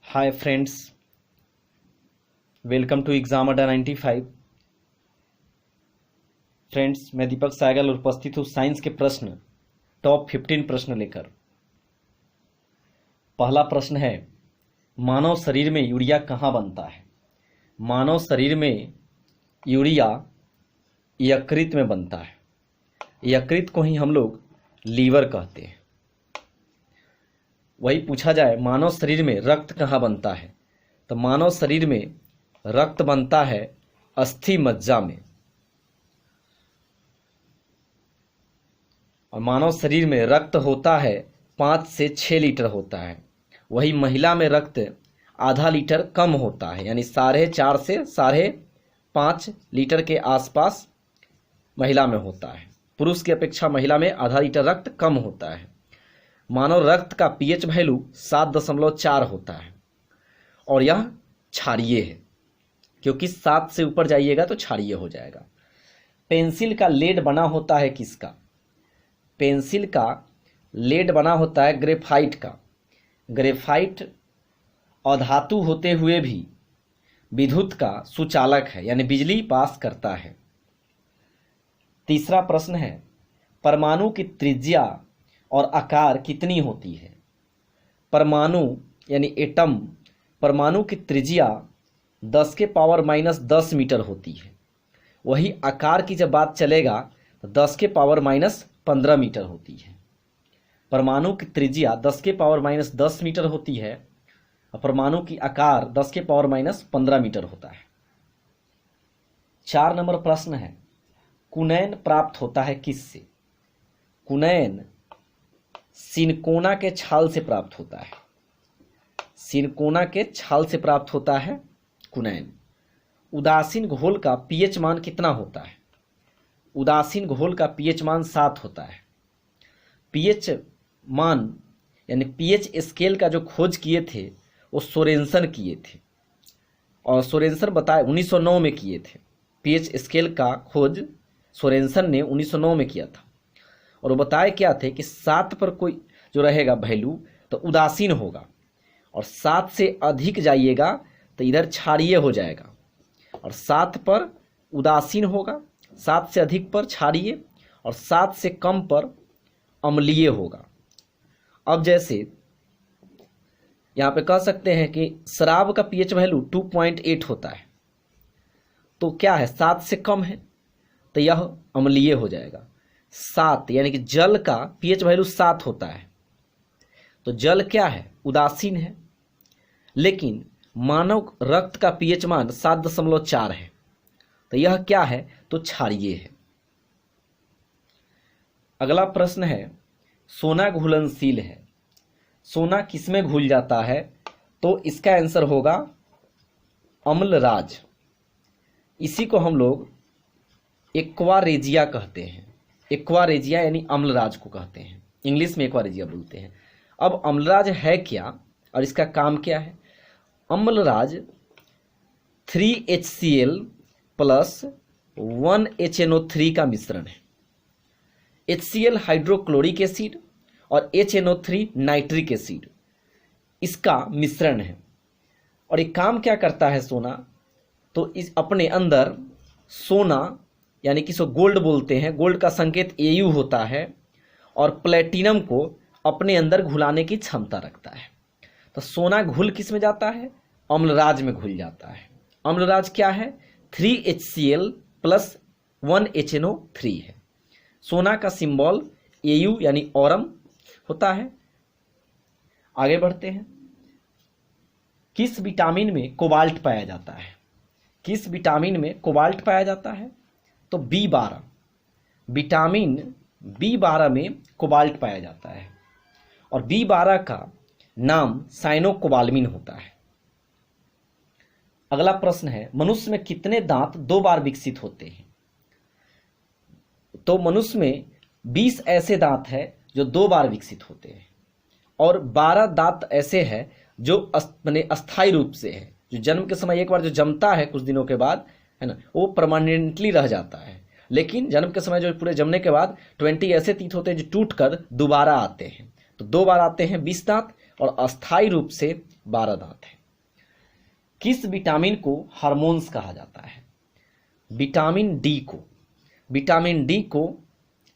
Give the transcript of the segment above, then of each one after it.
Hi friends, welcome to exam Adda 95। Friends, मैं दीपक साइगल उपस्थित हूँ साइंस के प्रश्न टॉप 15 प्रश्न लेकर। पहला प्रश्न है, मानव शरीर में यूरिया कहाँ बनता है? मानव शरीर में यूरिया यकृत में बनता है। यकृत को ही हम लोग लीवर कहते हैं। वही पूछा जाए मानव शरीर में रक्त कहाँ बनता है, तो मानव शरीर में रक्त बनता है अस्थि मज्जा में। और मानव शरीर में रक्त होता है 5 से 6 लीटर होता है। वही महिला में रक्त आधा लीटर कम होता है, यानी 4.5 से 5.5 लीटर के आसपास महिला में होता है। पुरुष की अपेक्षा महिला में आधा लीटर रक्त कम होता है। मानव रक्त का पीएच वैल्यू 7.4 होता है और यह क्षारीय है, क्योंकि 7 से ऊपर जाइएगा तो क्षारीय हो जाएगा। पेंसिल का लेड बना होता है किसका? पेंसिल का लेड बना होता है ग्रेफाइट का। ग्रेफाइट अधातु होते हुए भी विद्युत का सुचालक है, यानी बिजली पास करता है। तीसरा प्रश्न है, परमाणु की त्रिज्या और आकार कितनी होती है? परमाणु यानी एटम, परमाणु की त्रिज्या 10⁻⁻10 मीटर होती है। वही आकार की जब बात चलेगा तो 10⁻⁻15 मीटर होती है। परमाणु की त्रिज्या 10⁻⁻10 मीटर होती है और परमाणु की आकार 10⁻⁻15 मीटर होता है। 4 नंबर प्रश्न है, कुनैन प्राप्त होता है किससे? कुनैन सिनकोना के छाल से प्राप्त होता है। सिनकोना के छाल से प्राप्त होता है कुनैन। उदासीन घोल का पीएच मान कितना होता है? उदासीन घोल का पीएच मान 7 होता है। पीएच मान यानी पीएच स्केल का जो खोज किए थे वो सोरेंसन किए थे, और सोरेंसन बताए 1909 में किए थे। पीएच स्केल का खोज सोरेंसन ने 1909 में किया था, और वो बताए क्या थे कि 7 पर कोई जो रहेगा वैल्यू तो उदासीन होगा, और 7 से अधिक जाइएगा तो इधर क्षारीय हो जाएगा, और 7 पर उदासीन होगा, 7 से अधिक पर क्षारीय, और 7 से कम पर अम्लीय होगा। अब जैसे यहाँ पे कह सकते हैं कि शराब का पीएच वैल्यू 2.8 होता है, तो क्या है 7 से कम है तो यह अम्लीय हो जाएगा। 7 यानी कि जल का पीएच वैल्यू 7 होता है, तो जल क्या है? उदासीन है। लेकिन मानव रक्त का पीएच मान 7.4 है, तो यह क्या है? तो क्षारीय है। अगला प्रश्न है, सोना घुलनशील है। सोना किसमें घुल जाता है? तो इसका आंसर होगा अम्लराज। इसी को हम लोग एक्वारेजिया कहते हैं। एक्वारेजिया यानी अम्लराज को कहते हैं, इंग्लिश में एक्वारेजिया बोलते हैं। अब अम्लराज है क्या और इसका काम क्या है? अम्लराज 3HCl प्लस 1HNO3 का मिश्रण है। HCl हाइड्रोक्लोरिक एसिड और HNO3 नाइट्रिक एसिड, इसका मिश्रण है। और ये काम क्या करता है सोना? तो इस अपने अंदर सोना यानी कि इसको गोल्ड बोलते हैं, गोल्ड का संकेत Au होता है, और प्लेटिनम को अपने अंदर घुलाने की क्षमता रखता है। तो सोना घुल किस में जाता है? अम्लराज में घुल जाता है। अम्लराज क्या है? 3HCl प्लस 1HNO3 है। सोना का सिंबल Au यानी औरम होता है। आगे बढ़ते हैं, किस विटामिन में कोबाल्ट पाया जाता है? किस विटामिन में कोबाल्ट पाया जाता है? तो B12, विटामिन B12 में कोबाल्ट पाया जाता है, और B12 का नाम साइनोकोबाल्मिन होता है। अगला प्रश्न है, मनुष्य में कितने दांत 2 बार विकसित होते हैं? तो मनुष्य में 20 ऐसे दांत हैं जो 2 बार विकसित होते हैं, और 12 दांत ऐसे हैं जो अस्थायी रूप से है, जो जन्म के समय एक बार जो जमता है कुछ दिनों के बाद, है ना, वो परमानेंटली रह जाता है। लेकिन जन्म के समय जो पूरे जमने के बाद 20 ऐसे तीत होते हैं जो टूट कर दोबारा आते हैं। तो 2 बार आते हैं 20 दांत, और अस्थायी रूप से 12 दांत हैं। किस विटामिन को हार्मोन्स कहा जाता है? विटामिन डी को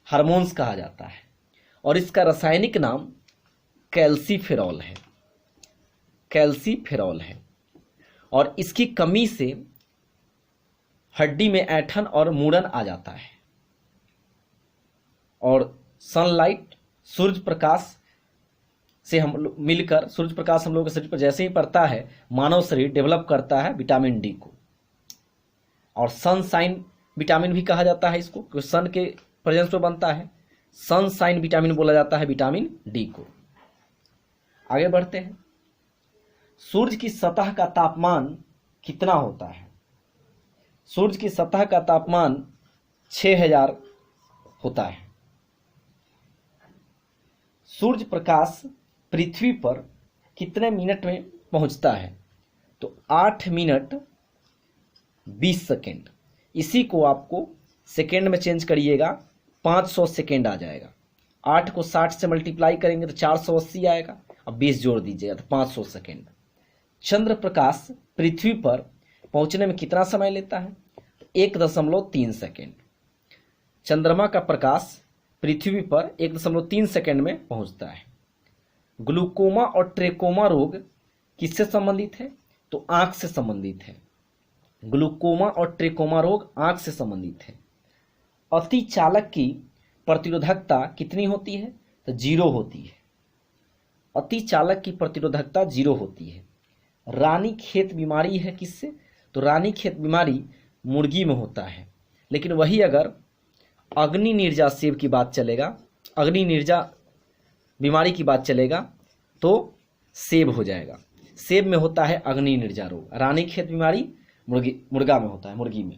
हार्मोन्स कहा जाता है और इसका रासायनिक नाम कैल्सीफेरॉल है और इसकी कमी से हड्डी में ऐंठन और मुड़न आ जाता है। और सनलाइट, सूर्य प्रकाश से हम मिलकर, सूर्य प्रकाश हम लोग के शरीर पर जैसे ही पड़ता है, मानव शरीर डेवलप करता है विटामिन डी को। और सनसाइन विटामिन भी कहा जाता है इसको, क्योंकि सन के प्रेजेंस में बनता है। सनसाइन विटामिन बोला जाता है विटामिन डी को। आगे बढ़ते हैं। सूर्य की सतह का तापमान कितना होता है? सूर्य की सतह का तापमान 6000 होता है। सूर्य प्रकाश पृथ्वी पर कितने मिनट में पहुंचता है? तो 8 मिनट 20 सेकेंड। इसी को आपको सेकेंड में चेंज करिएगा, 500 सेकेंड आ जाएगा। 8 को 60 से मल्टीप्लाई करेंगे तो 480 आएगा। अब 20 जोड़ दीजिएगा तो 500 सेकेंड। चंद्र प्रकाश पृथ्वी पर पहुंचने में कितना समय लेता है? 1.3 सेकेंड। चंद्रमा का प्रकाश पृथ्वी पर 1.3 सेकेंड में पहुंचता है। ग्लूकोमा और ट्रेकोमा रोग किससे संबंधित है? तो आंख से संबंधित है। ग्लूकोमा और ट्रेकोमा रोग आंख से संबंधित है। अति चालक की प्रतिरोधकता कितनी होती है? तो 0 होती है। अति चालक की प्रतिरोधकता 0 होती है। रानीखेत बीमारी है किससे? तो रानीखेत बीमारी मुर्गी में होता है। लेकिन वही अगर अग्नि निर्जा सेब की बात चलेगा, अग्नि निर्जा बीमारी की बात चलेगा तो सेब हो जाएगा। सेब में होता है अग्नि निर्जा रोग। रानीखेत बीमारी मुर्गा में होता है, मुर्गी में।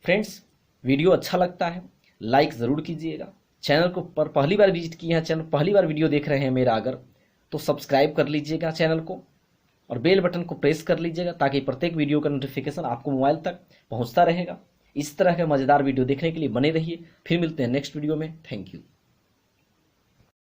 फ्रेंड्स, वीडियो अच्छा लगता है लाइक ज़रूर कीजिएगा। चैनल को पर पहली बार विजिट किए हैं, चैनल पहली बार वीडियो देख रहे हैं मेरा अगर, तो सब्सक्राइब कर लीजिएगा चैनल को और बेल बटन को प्रेस कर लीजिएगा ताकि प्रत्येक वीडियो का नोटिफिकेशन आपको मोबाइल तक पहुंचता रहेगा। इस तरह के मज़ेदार वीडियो देखने के लिए बने रहिए। फिर मिलते हैं नेक्स्ट वीडियो में। Thank you.